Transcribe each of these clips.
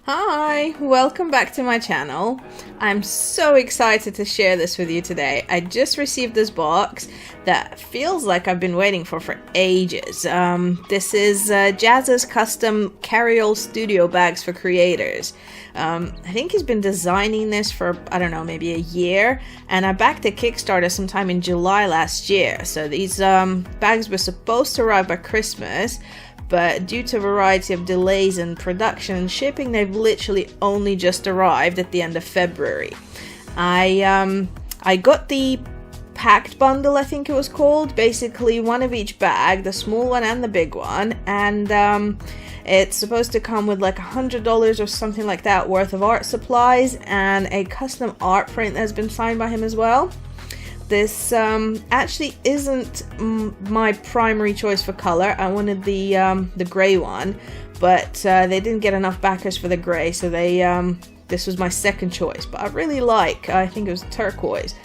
Hi, welcome back to my channel. I'm so excited to share this with you today. I just received this box that feels like I've been waiting for ages. This is Jazza's custom carry-all studio bags for creators. I think he's been designing this for, I don't know, maybe a year, and I backed a Kickstarter sometime in July last year. So these bags were supposed to arrive by Christmas, but due to a variety of delays in production and shipping, they've literally only just arrived at the end of February. I got the packed bundle, I think it was called, basically one of each bag, the small one and the big one, and it's supposed to come with like $100 or something like that worth of art supplies and a custom art print that's been signed by him as well. This actually isn't my primary choice for color. I wanted the gray one, but they didn't get enough backers for the gray, so this was my second choice. But I think it was turquoise.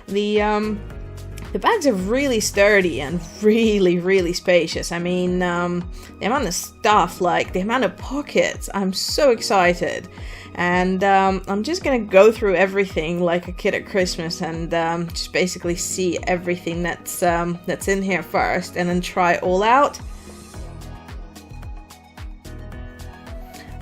The bags are really sturdy and really spacious. I mean, the amount of stuff, like the amount of pockets, I'm so excited. And I'm just gonna go through everything like a kid at Christmas and just basically see everything that's in here first and then try it all out.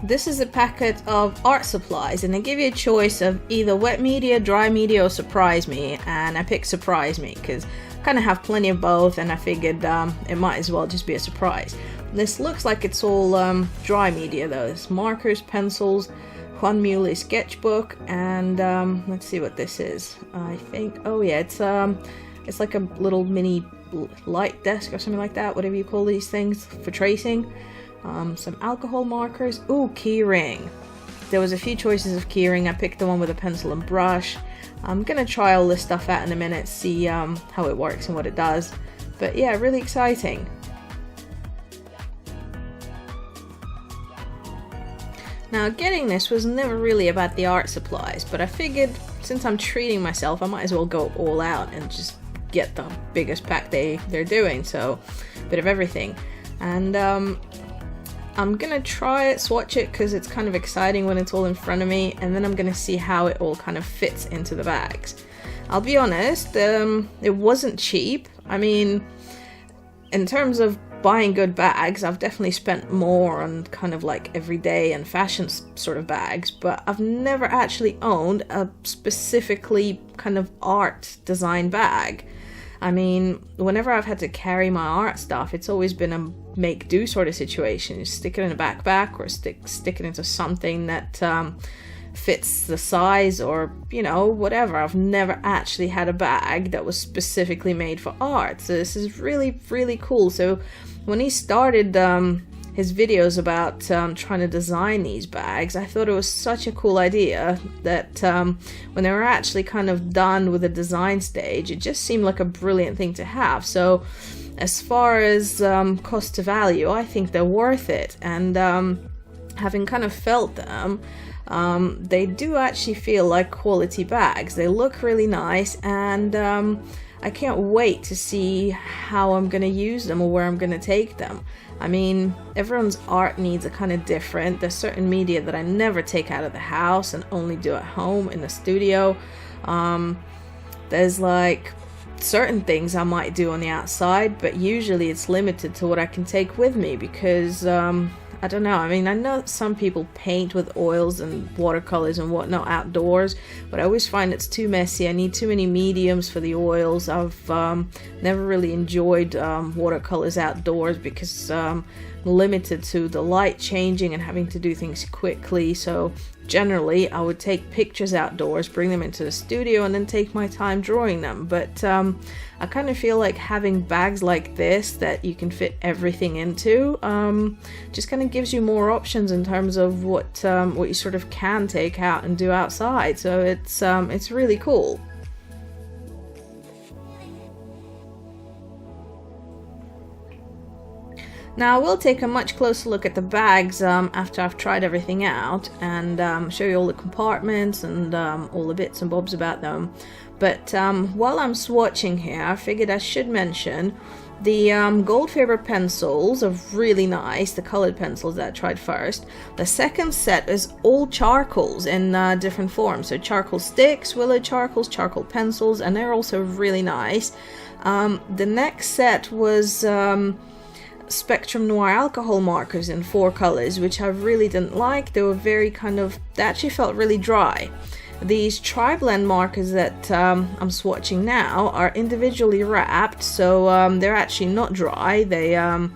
This is a packet of art supplies, and they give you a choice of either wet media, dry media, or surprise me, and I picked surprise me because I kind of have plenty of both, and I figured it might as well just be a surprise. This looks like it's all dry media though. It's markers, pencils, Juan Muley sketchbook, and let's see what this is. I think, oh yeah, it's like a little mini light desk or something like that, whatever you call these things for tracing. Some alcohol markers. Ooh, key ring. There was a few choices of key ring. I picked the one with a pencil and brush. I'm gonna try all this stuff out in a minute, see how it works and what it does. But yeah, really exciting. Now, getting this was never really about the art supplies, but I figured since I'm treating myself, I might as well go all out and just get the biggest pack they're doing, so a bit of everything. And I'm gonna try it, swatch it, because it's kind of exciting when it's all in front of me, and then I'm gonna see how it all kind of fits into the bags. I'll be honest, it wasn't cheap. I mean, in terms of buying good bags, I've definitely spent more on kind of like everyday and fashion sort of bags, but I've never actually owned a specifically kind of art design bag. I mean, whenever I've had to carry my art stuff, it's always been a make-do sort of situation. You stick it in a backpack or stick it into something that fits the size, or, you know, whatever. I've never actually had a bag that was specifically made for art, so this is really cool. So when he started his videos about trying to design these bags, I thought it was such a cool idea that when they were actually kind of done with the design stage, it just seemed like a brilliant thing to have. So as far as cost to value, I think they're worth it, and having kind of felt them, they do actually feel like quality bags. They look really nice, and I can't wait to see how I'm going to use them or where I'm going to take them. I mean, everyone's art needs are kind of different. There's certain media that I never take out of the house and only do at home in the studio. There's like certain things I might do on the outside, but usually it's limited to what I can take with me because I don't know. I mean, I know some people paint with oils and watercolors and whatnot outdoors, but I always find it's too messy. I need too many mediums for the oils. I've never really enjoyed watercolors outdoors because I'm limited to the light changing and having to do things quickly. So generally, I would take pictures outdoors, bring them into the studio, and then take my time drawing them. But I kind of feel like having bags like this that you can fit everything into just kind of gives you more options in terms of what you sort of can take out and do outside. So it's really cool. Now I will take a much closer look at the bags after I've tried everything out and show you all the compartments and all the bits and bobs about them. But while I'm swatching here, I figured I should mention The gold fiber pencils are really nice, the colored pencils that I tried first. The second set is all charcoals in different forms. So charcoal sticks, willow charcoals, charcoal pencils, and they're also really nice. The next set was Spectrum Noir alcohol markers in 4 colors, which I really didn't like. They were very they actually felt really dry. These tri-blend markers that I'm swatching now are individually wrapped, so they're actually not dry. They're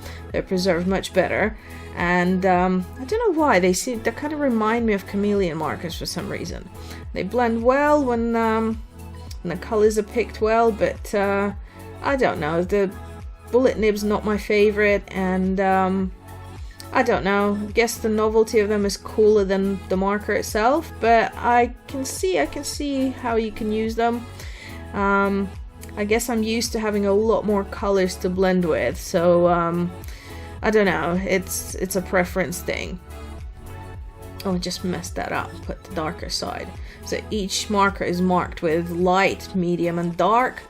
preserved much better, and I don't know why they kind of remind me of chameleon markers for some reason. They blend well when the colors are picked well, but I don't know. The bullet nib's not my favorite, and I don't know, I guess the novelty of them is cooler than the marker itself, but I can see how you can use them. I guess I'm used to having a lot more colors to blend with, so I don't know, it's a preference thing. Oh, I just messed that up, put the darker side. So each marker is marked with light, medium, and dark.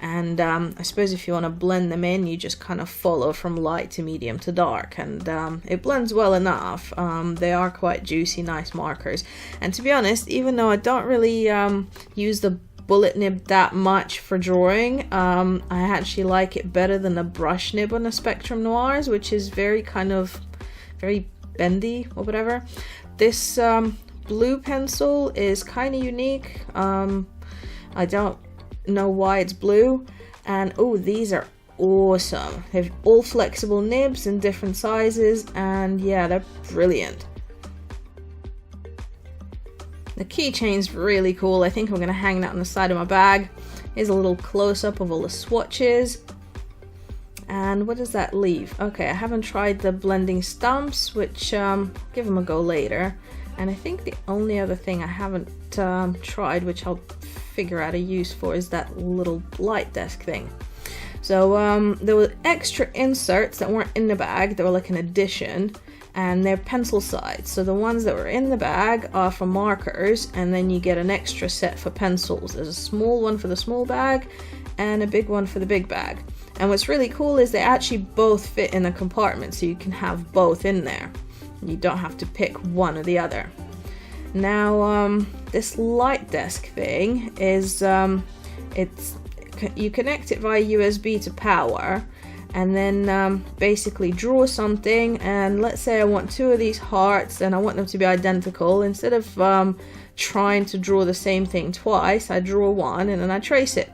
And I suppose if you want to blend them in, you just kind of follow from light to medium to dark, and it blends well enough. They are quite juicy, nice markers. And to be honest, even though I don't really use the bullet nib that much for drawing, I actually like it better than the brush nib on the Spectrum Noirs, which is very bendy or whatever. This blue pencil is kind of unique. I don't know why it's blue, and oh, these are awesome. They've all flexible nibs in different sizes, and yeah, they're brilliant. The keychain's really cool. I think I'm gonna hang that on the side of my bag. Here's a little close-up of all the swatches. And what does that leave? Okay, I haven't tried the blending stumps, which give them a go later. And I think the only other thing I haven't tried, which I'll figure out a use for, is that little light desk thing. So there were extra inserts that weren't in the bag. They were like an addition, and they're pencil size. So the ones that were in the bag are for markers, and then you get an extra set for pencils. There's a small one for the small bag and a big one for the big bag. And what's really cool is they actually both fit in a compartment, so you can have both in there. You don't have to pick one or the other. Now, this light desk thing is, you connect it via USB to power, and then basically draw something. And let's say I want 2 of these hearts, and I want them to be identical. Instead of trying to draw the same thing twice, I draw one and then I trace it.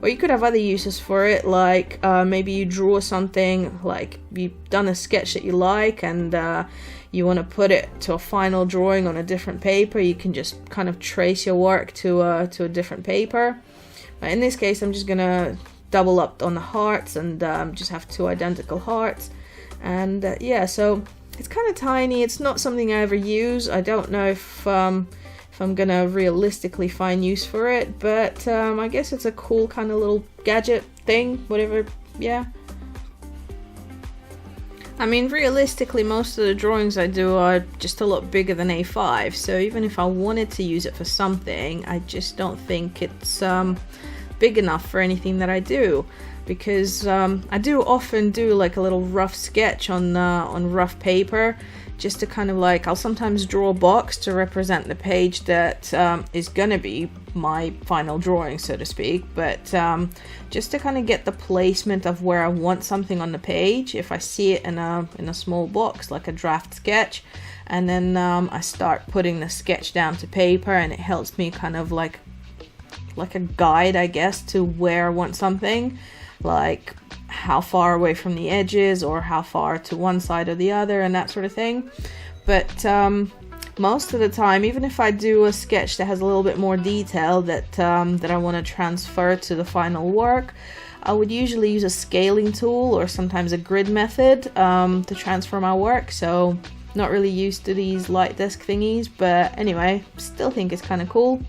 Or you could have other uses for it, like maybe you draw something, like you've done a sketch that you like, and you want to put it to a final drawing on a different paper. You can just kind of trace your work to a different paper. But in this case, I'm just gonna double up on the hearts and just have 2 identical hearts. And yeah, so it's kind of tiny. It's not something I ever use. I don't know if I'm gonna realistically find use for it, but I guess it's a cool kind of little gadget thing, whatever. Yeah, I mean, realistically, most of the drawings I do are just a lot bigger than A5, so even if I wanted to use it for something, I just don't think it's big enough for anything that I do, because I do often do like a little rough sketch on rough paper, just to kind of like, I'll sometimes draw a box to represent the page that is gonna be my final drawing, so to speak, but just to kind of get the placement of where I want something on the page, if I see it in a small box, like a draft sketch, and then I start putting the sketch down to paper, and it helps me kind of like a guide, I guess, to where I want something, like how far away from the edges or how far to one side or the other and that sort of thing. But most of the time, even if I do a sketch that has a little bit more detail that I want to transfer to the final work, I would usually use a scaling tool or sometimes a grid method to transfer my work. So not really used to these light desk thingies, but anyway, still think it's kind of cool.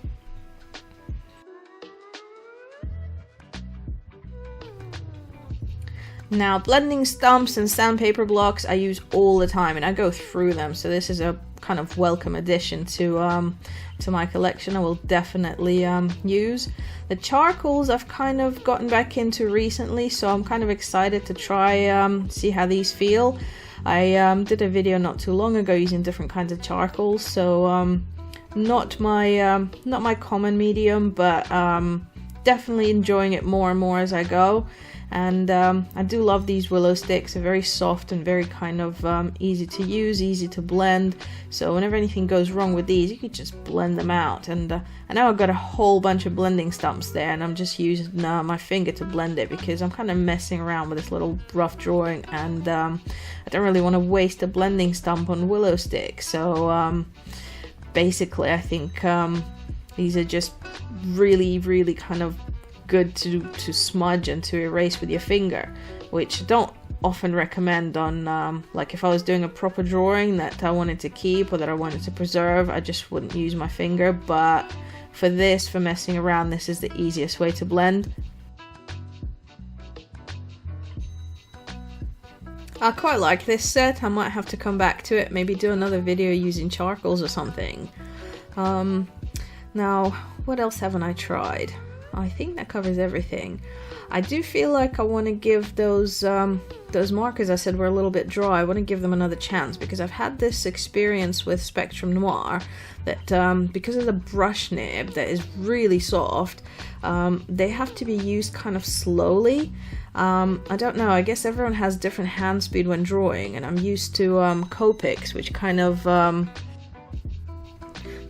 Now, blending stumps and sandpaper blocks I use all the time, and I go through them, so this is a kind of welcome addition to my collection. I will definitely use. The charcoals I've kind of gotten back into recently, so I'm kind of excited to try see how these feel. I did a video not too long ago using different kinds of charcoals, so not my common medium, but definitely enjoying it more and more as I go. And I do love these willow sticks. They're very soft and very kind of easy to use, easy to blend. So whenever anything goes wrong with these, you can just blend them out. And now I've got a whole bunch of blending stumps there, and I'm just using my finger to blend it because I'm kind of messing around with this little rough drawing, and I don't really want to waste a blending stump on willow sticks. So basically, I think these are just really kind of good to smudge and to erase with your finger, which I don't often recommend on like if I was doing a proper drawing that I wanted to keep or that I wanted to preserve, I just wouldn't use my finger. But for this, for messing around, this is the easiest way to blend. I quite like this set. I might have to come back to it, maybe do another video using charcoals or something. Now, what else haven't I tried? I think that covers everything. I do feel like I want to give those markers I said were a little bit dry, I want to give them another chance, because I've had this experience with Spectrum Noir that because of the brush nib that is really soft, they have to be used kind of slowly. I don't know, I guess everyone has different hand speed when drawing, and I'm used to Copics, which kind of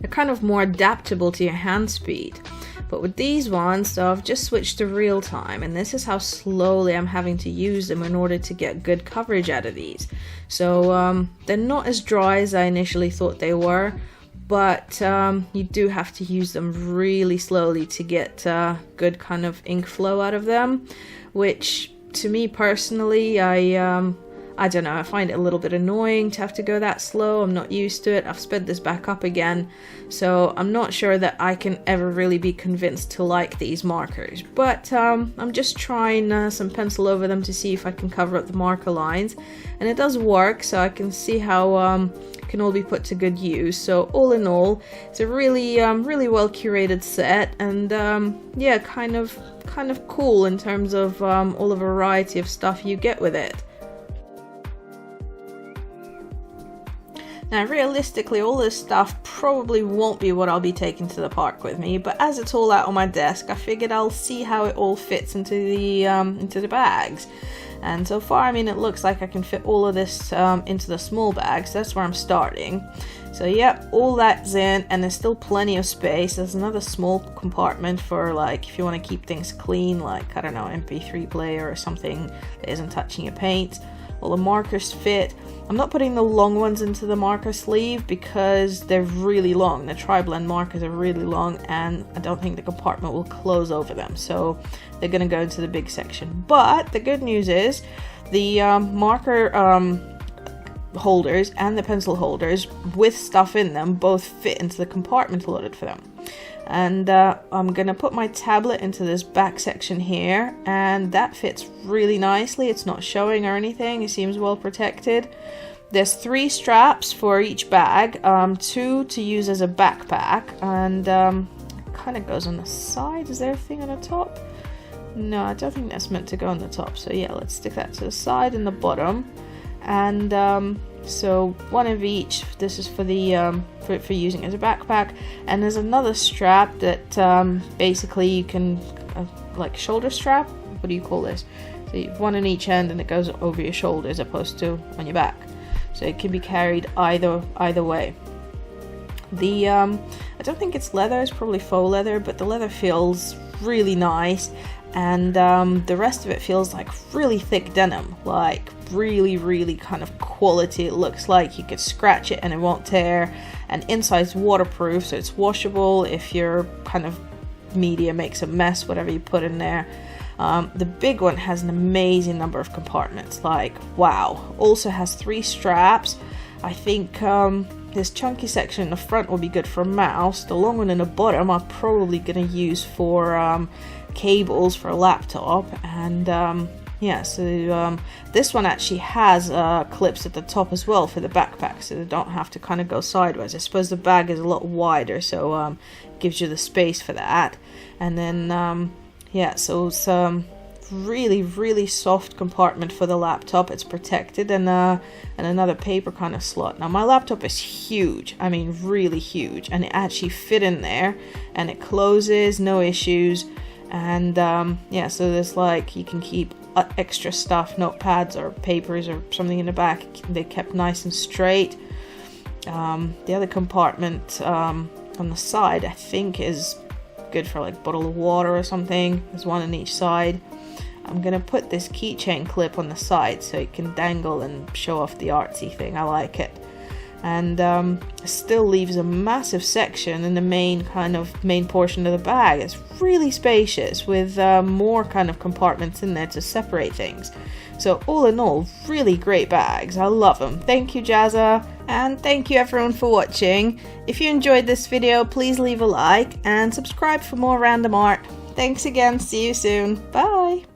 they're kind of more adaptable to your hand speed. But with these ones, so I've just switched to real time, and this is how slowly I'm having to use them in order to get good coverage out of these. So they're not as dry as I initially thought they were, but you do have to use them really slowly to get good kind of ink flow out of them, which to me personally, I don't know, I find it a little bit annoying to have to go that slow. I'm not used to it. I've sped this back up again, so I'm not sure that I can ever really be convinced to like these markers. But I'm just trying some pencil over them to see if I can cover up the marker lines, and it does work, so I can see how it can all be put to good use. So all in all, it's a really well curated set, and yeah, kind of cool in terms of all the variety of stuff you get with it. Now, realistically, all this stuff probably won't be what I'll be taking to the park with me, but as it's all out on my desk, I figured I'll see how it all fits into the bags. And so far, I mean, it looks like I can fit all of this into the small bags. That's where I'm starting. So yep, all that's in, and there's still plenty of space. There's another small compartment for, like, if you want to keep things clean, like, I don't know, MP3 player or something that isn't touching your paint. All the markers fit. I'm not putting the long ones into the marker sleeve because they're really long. The tri-blend markers are really long, and I don't think the compartment will close over them, so they're going to go into the big section. But the good news is the marker holders and the pencil holders with stuff in them both fit into the compartment allotted for them. And I'm gonna put my tablet into this back section here, and that fits really nicely. It's not showing or anything. It seems well protected. There's 3 straps for each bag, 2 to use as a backpack, and kind of goes on the side. Is there a thing on the top? No, I don't think that's meant to go on the top. So yeah, let's stick that to the side and the bottom. And so one of each. This is for the for using as a backpack, and there's another strap that basically you can like shoulder strap. What do you call this? So you have one on each end, and it goes over your shoulder as opposed to on your back. So it can be carried either way. The I don't think it's leather. It's probably faux leather, but the leather feels really nice. And the rest of it feels like really thick denim, like really kind of quality. It looks like you could scratch it and it won't tear, and inside's waterproof, so it's washable if your kind of media makes a mess, whatever you put in there. The big one has an amazing number of compartments, like wow. Also has 3 straps. I think this chunky section in the front will be good for a mouse. The long one in the bottom I'm probably going to use for cables for a laptop, and yeah, so this one actually has clips at the top as well for the backpack, so they don't have to kind of go sideways. I suppose the bag is a lot wider, so it gives you the space for that. And then yeah, so it's really soft compartment for the laptop. It's protected, and another paper kind of slot. Now my laptop is huge, I mean really huge, and it actually fit in there, and it closes, no issues. And yeah, so there's like, you can keep extra stuff, notepads or papers or something in the back. They kept nice and straight. The other compartment on the side, I think, is good for like a bottle of water or something. There's one on each side. I'm gonna put this keychain clip on the side so it can dangle and show off the artsy thing. I like it. And still leaves a massive section in the main portion of the bag. It's really spacious with more kind of compartments in there to separate things. So all in all, really great bags. I love them. Thank you, Jazza, and thank you everyone for watching. If you enjoyed this video, please leave a like and subscribe for more random art. Thanks again. See you soon. Bye.